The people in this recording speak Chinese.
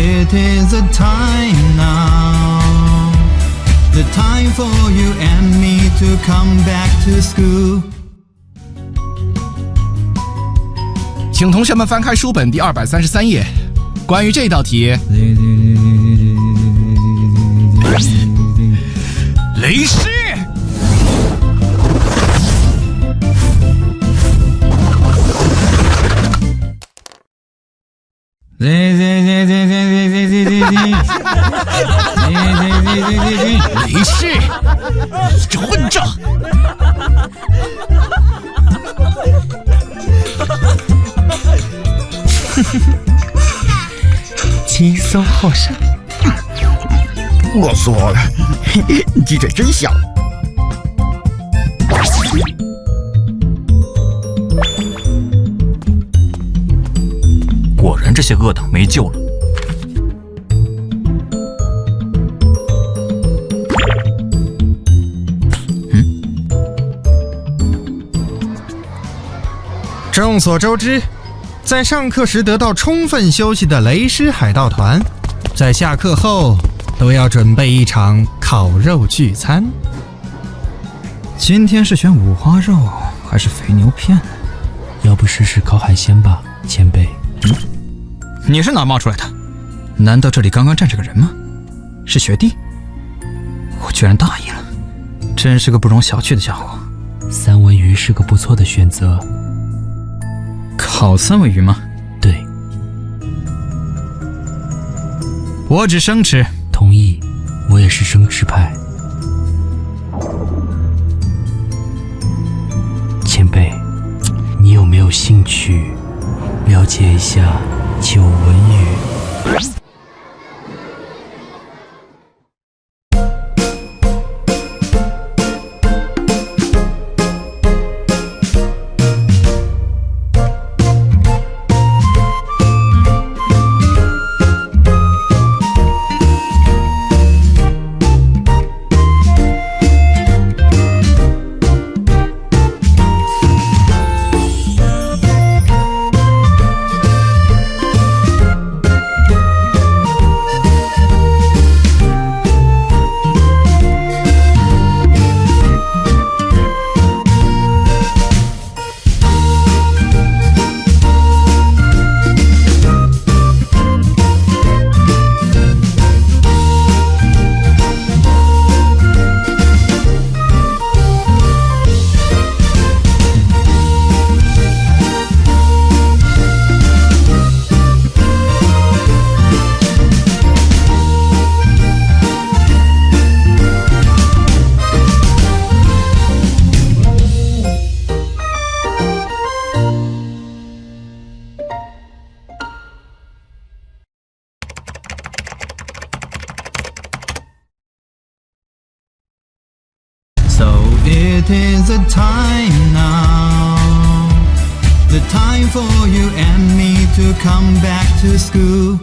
it is the time now. The time for you and me to come back to school. 请同学们翻开书本第233页。关于这道题，雷师。雷士，你这混账！轻松后生。我说了，鸡嘴真小。果然，这些恶党没救了。众所周知，在上课时得到充分休息的雷狮海盗团，在下课后都要准备一场烤肉聚餐。今天是选五花肉还是肥牛片呢？要不试试烤海鲜吧，前辈。你是哪冒出来的？难道这里刚刚站着个人吗？是学弟？我居然大意了，真是个不容小觑的家伙。三文鱼是个不错的选择。烤三文鱼吗？对。我只生吃。同意，我也是生吃派。前辈，你有没有兴趣了解一下九文鱼So it is the time now. The time for you and me to come back to school.